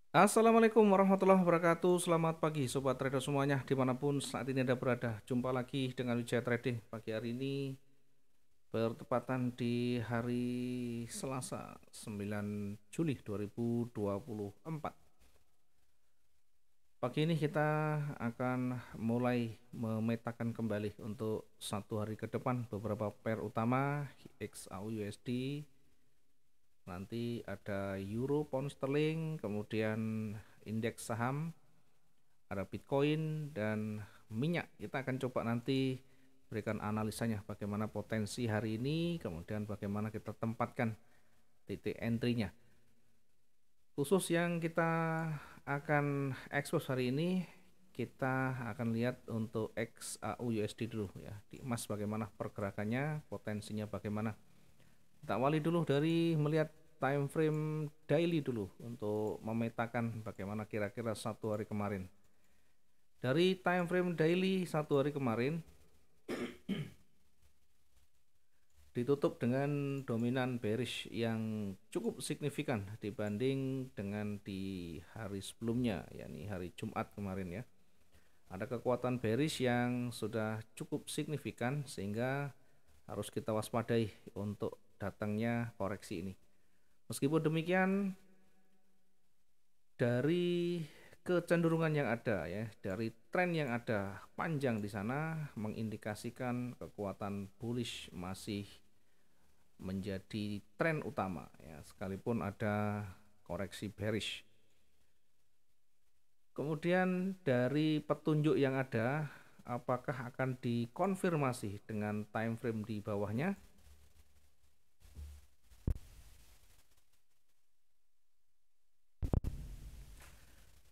Assalamualaikum warahmatullahi wabarakatuh. Selamat pagi sobat trader semuanya dimanapun saat ini Anda berada. Jumpa lagi dengan Wijaya Trading pagi hari ini bertepatan di hari Selasa 9 Juli 2024. Pagi ini kita akan mulai memetakan kembali untuk satu hari ke depan beberapa pair utama XAU USD, nanti ada Euro Pound Sterling, kemudian indeks saham, ada Bitcoin dan minyak. Kita akan coba nanti berikan analisanya bagaimana potensi hari ini, kemudian bagaimana kita tempatkan titik entry-nya. Khusus yang kita akan expose hari ini, kita akan lihat untuk XAU USD dulu ya. Di emas bagaimana pergerakannya, potensinya bagaimana. Kita awali dulu dari melihat time frame daily dulu untuk memetakan bagaimana kira-kira satu hari kemarin. Dari time frame daily satu hari kemarin ditutup dengan dominan bearish yang cukup signifikan dibanding dengan di hari sebelumnya, yakni hari Jumat kemarin ya. Ada kekuatan bearish yang sudah cukup signifikan sehingga harus kita waspadai untuk datangnya koreksi ini. Meskipun demikian, dari kecenderungan yang ada ya, dari tren yang ada panjang di sana mengindikasikan kekuatan bullish masih menjadi tren utama ya, sekalipun ada koreksi bearish. Kemudian dari petunjuk yang ada, apakah akan dikonfirmasi dengan time frame di bawahnya?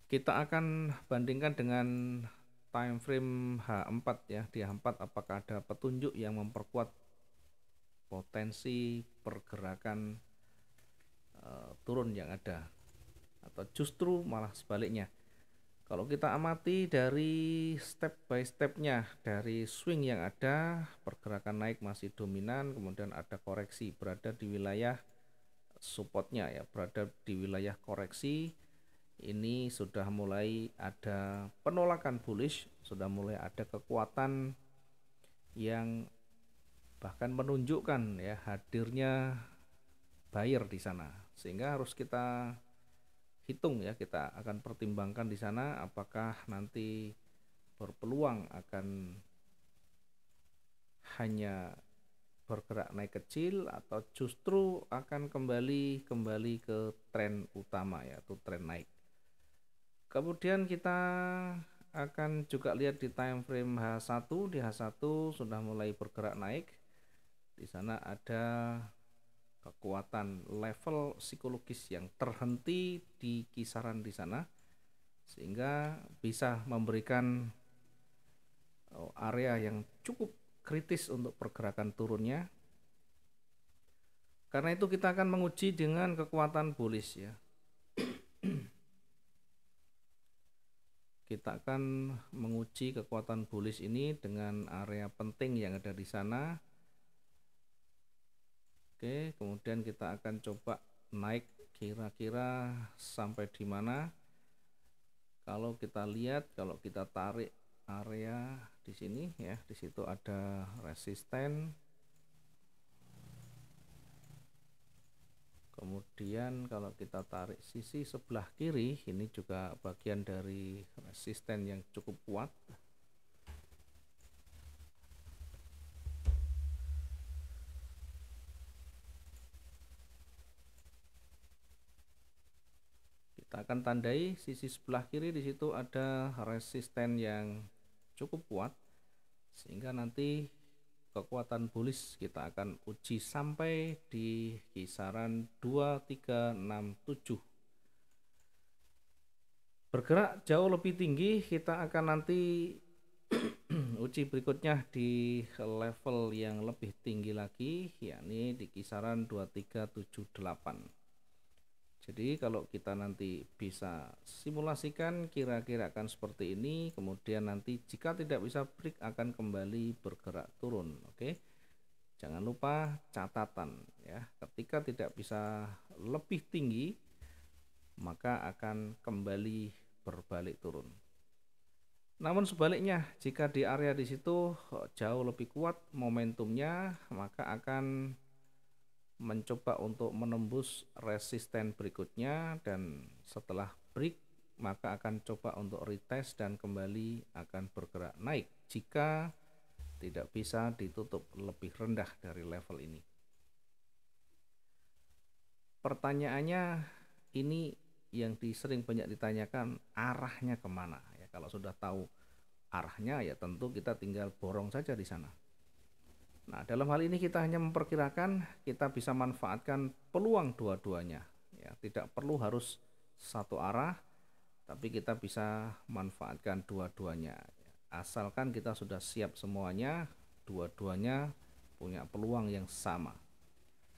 Kita akan bandingkan dengan time frame H4 ya. Di H4 apakah ada petunjuk yang memperkuat potensi pergerakan turun yang ada, atau justru malah sebaliknya. Kalau kita amati dari step by stepnya, dari swing yang ada, pergerakan naik masih dominan, kemudian ada koreksi berada di wilayah supportnya ya, berada di wilayah koreksi. Ini sudah mulai ada penolakan bullish, sudah mulai ada kekuatan yang bahkan menunjukkan ya hadirnya buyer di sana, sehingga harus kita hitung ya, kita akan pertimbangkan di sana apakah nanti berpeluang akan hanya bergerak naik kecil atau justru akan kembali ke tren utama yaitu tren naik. Kemudian kita akan juga lihat di time frame H1. Di H1 sudah mulai bergerak naik. Di sana ada kekuatan level psikologis yang terhenti di kisaran di sana, sehingga bisa memberikan area yang cukup kritis untuk pergerakan turunnya. Karena itu kita akan menguji dengan kekuatan bullish ya. Kita akan menguji kekuatan bullish ini dengan area penting yang ada di sana. Oke, kemudian kita akan coba naik kira-kira sampai di mana. Kalau kita lihat, kalau kita tarik area di sini ya, di situ ada resisten. Kemudian kalau kita tarik sisi sebelah kiri, ini juga bagian dari resisten yang cukup kuat. Kita akan tandai sisi sebelah kiri, di situ ada resisten yang cukup kuat, sehingga nanti kekuatan bullish kita akan uji sampai di kisaran 2367. Bergerak jauh lebih tinggi, kita akan nanti uji berikutnya di level yang lebih tinggi lagi, yakni di kisaran 2378. Jadi kalau kita nanti bisa simulasikan kira-kira akan seperti ini, kemudian nanti jika tidak bisa break akan kembali bergerak turun. Oke, jangan lupa catatan ya, ketika tidak bisa lebih tinggi maka akan kembali berbalik turun. Namun sebaliknya, jika di area di situ jauh lebih kuat momentumnya, maka akan mencoba untuk menembus resisten berikutnya, dan setelah break maka akan coba untuk retest dan kembali akan bergerak naik jika tidak bisa ditutup lebih rendah dari level ini. Pertanyaannya ini yang sering banyak ditanyakan, arahnya kemana ya. Kalau sudah tahu arahnya ya tentu kita tinggal borong saja di sana. Nah, dalam hal ini kita hanya memperkirakan kita bisa manfaatkan peluang dua-duanya ya, tidak perlu harus satu arah, tapi kita bisa manfaatkan dua-duanya. Asalkan kita sudah siap semuanya, dua-duanya punya peluang yang sama.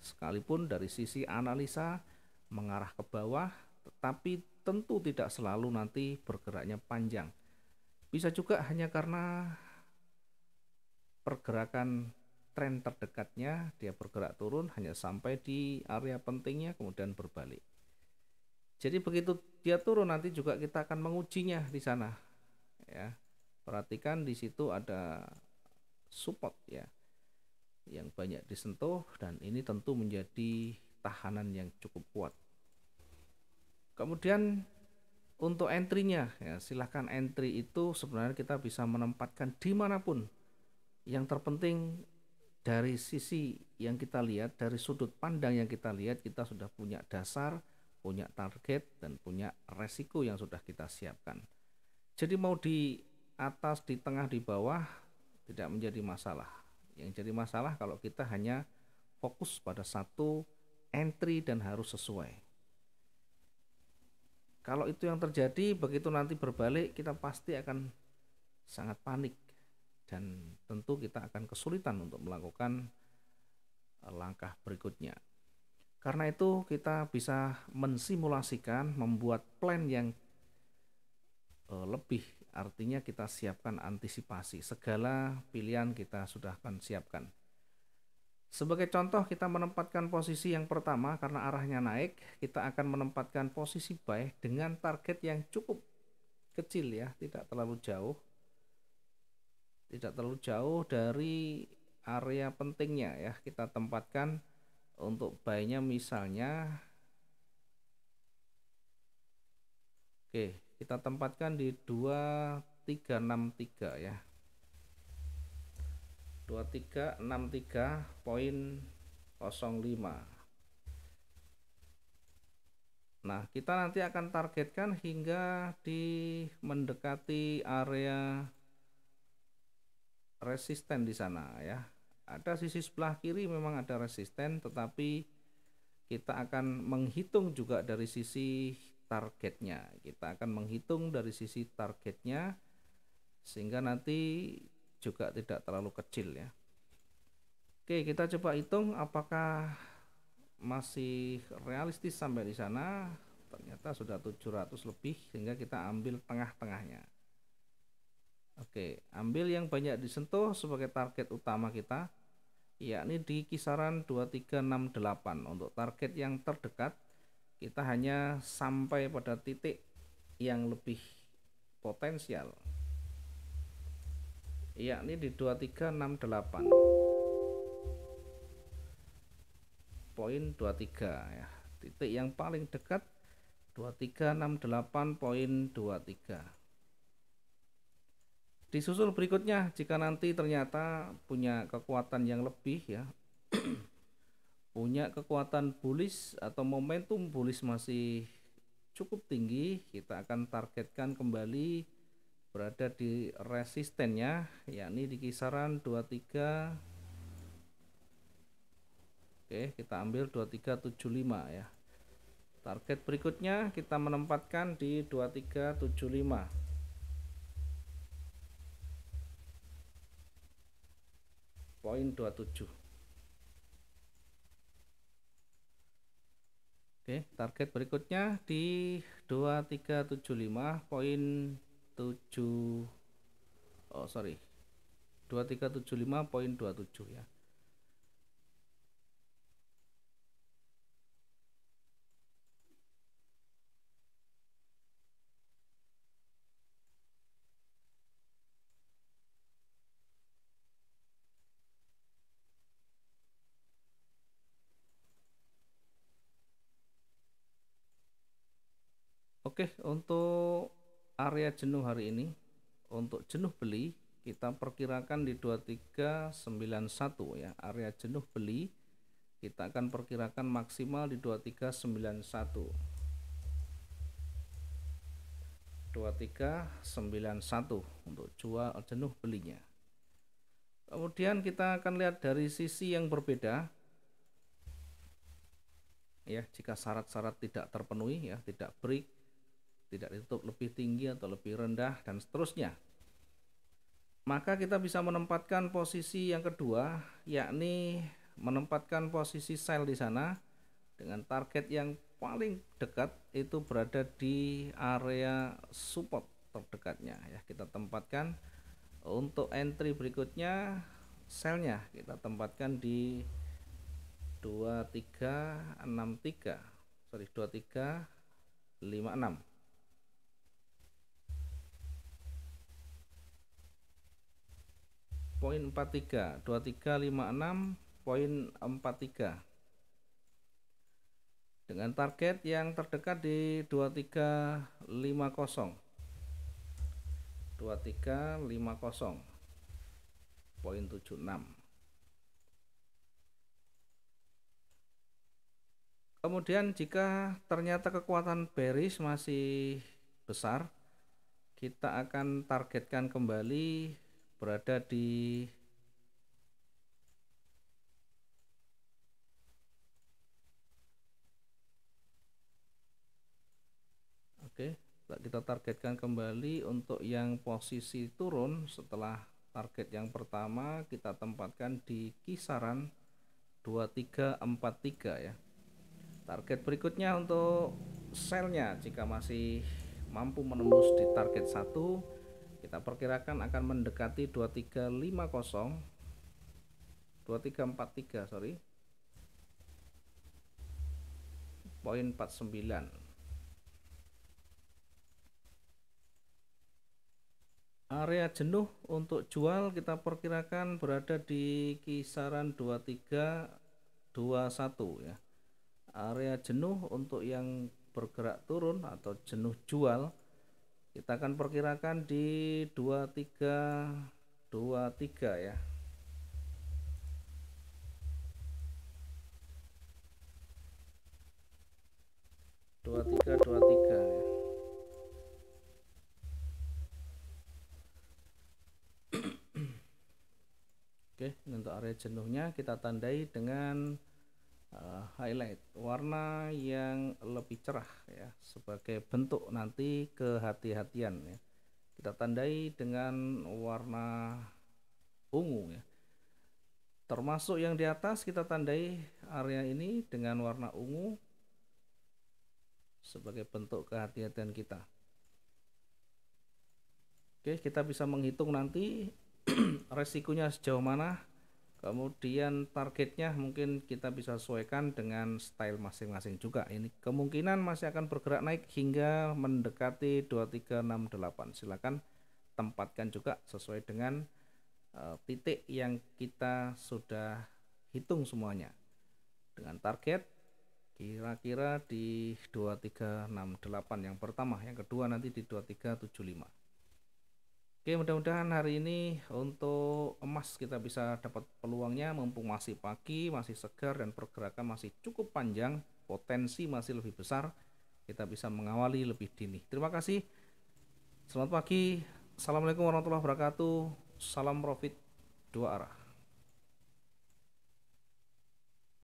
Sekalipun dari sisi analisa mengarah ke bawah, tetapi tentu tidak selalu nanti bergeraknya panjang. Bisa juga hanya karena pergerakan tren terdekatnya dia bergerak turun hanya sampai di area pentingnya kemudian berbalik. Jadi begitu dia turun nanti juga kita akan mengujinya di sana ya. Perhatikan di situ ada support ya yang banyak disentuh, dan ini tentu menjadi tahanan yang cukup kuat. Kemudian untuk entry-nya ya, silahkan entry itu sebenarnya kita bisa menempatkan dimanapun. Yang terpenting dari sisi yang kita lihat, dari sudut pandang yang kita lihat, kita sudah punya dasar, punya target, dan punya resiko yang sudah kita siapkan. Jadi mau di atas, di tengah, di bawah tidak menjadi masalah. Yang jadi masalah kalau kita hanya fokus pada satu entry dan harus sesuai. Kalau itu yang terjadi, begitu nanti berbalik kita pasti akan sangat panik, dan tentu kita akan kesulitan untuk melakukan langkah berikutnya. Karena itu kita bisa mensimulasikan, membuat plan yang lebih, artinya kita siapkan antisipasi, segala pilihan kita sudah akan siapkan. Sebagai contoh, kita menempatkan posisi yang pertama karena arahnya naik, kita akan menempatkan posisi buy dengan target yang cukup kecil ya, tidak terlalu jauh dari area pentingnya ya. Kita tempatkan untuk buy-nya misalnya, oke, kita tempatkan di 2363 ya, 2363.05. Nah, kita nanti akan targetkan hingga di mendekati area resisten di sana ya. Ada sisi sebelah kiri memang ada resisten, tetapi kita akan menghitung juga dari sisi targetnya. Kita akan menghitung dari sisi targetnya sehingga nanti juga tidak terlalu kecil ya. Oke, kita coba hitung apakah masih realistis sampai di sana. Ternyata sudah 700 lebih, sehingga kita ambil tengah-tengahnya. Oke, ambil yang banyak disentuh sebagai target utama kita, yakni di kisaran 2368. Untuk target yang terdekat kita hanya sampai pada titik yang lebih potensial, yakni di 2368.23 ya. Titik yang paling dekat 2368.23. Disusul berikutnya, jika nanti ternyata punya kekuatan yang lebih ya, punya kekuatan bullish atau momentum bullish masih cukup tinggi, kita akan targetkan kembali berada di resistennya, yakni di kisaran 23. Oke, kita ambil 2375 ya. Target berikutnya kita menempatkan di 2375.27. Oke, target berikutnya di 2375.7, 2375.27 ya. Oke, untuk area jenuh hari ini, untuk jenuh beli kita perkirakan di 2391 ya. Area jenuh beli kita akan perkirakan maksimal di 2391. 2391 untuk jual jenuh belinya. Kemudian kita akan lihat dari sisi yang berbeda ya, jika syarat-syarat tidak terpenuhi ya, tidak break, tidak ditutup lebih tinggi atau lebih rendah dan seterusnya, maka kita bisa menempatkan posisi yang kedua, yakni menempatkan posisi sell di sana dengan target yang paling dekat itu berada di area support terdekatnya ya. Kita tempatkan untuk entry berikutnya, sellnya kita tempatkan di 2363, sorry 2356. Poin 43, 2356.43 dengan target yang terdekat di 2350, 2350.76. Kemudian jika ternyata kekuatan bearish masih besar, kita akan targetkan kembali berada di kita targetkan kembali untuk yang posisi turun setelah target yang pertama kita tempatkan di kisaran 2343 ya. Target berikutnya untuk sellnya jika masih mampu menembus di target 1, kita perkirakan akan mendekati 2350, 2343 sorry, poin 49. Area jenuh untuk jual kita perkirakan berada di kisaran 2321 ya. Area jenuh untuk yang bergerak turun atau jenuh jual kita akan perkirakan di 2323 ya. 2323 ya. Oke, untuk area jenuhnya kita tandai dengan highlight warna yang lebih cerah ya, sebagai bentuk nanti kehati-hatian ya. Kita tandai dengan warna ungu ya. Termasuk yang di atas kita tandai area ini dengan warna ungu sebagai bentuk kehati-hatian kita. Oke, kita bisa menghitung nanti resikonya sejauh mana, kemudian targetnya mungkin kita bisa sesuaikan dengan style masing-masing juga. Ini kemungkinan masih akan bergerak naik hingga mendekati 2368. Silakan tempatkan juga sesuai dengan titik yang kita sudah hitung semuanya, dengan target kira-kira di 2368 yang pertama, yang kedua nanti di 2375. Oke, mudah-mudahan hari ini untuk emas kita bisa dapat peluangnya, mumpung masih pagi, masih segar dan pergerakan masih cukup panjang, potensi masih lebih besar, kita bisa mengawali lebih dini. Terima kasih. Selamat pagi. Assalamualaikum warahmatullahi wabarakatuh. Salam profit dua arah.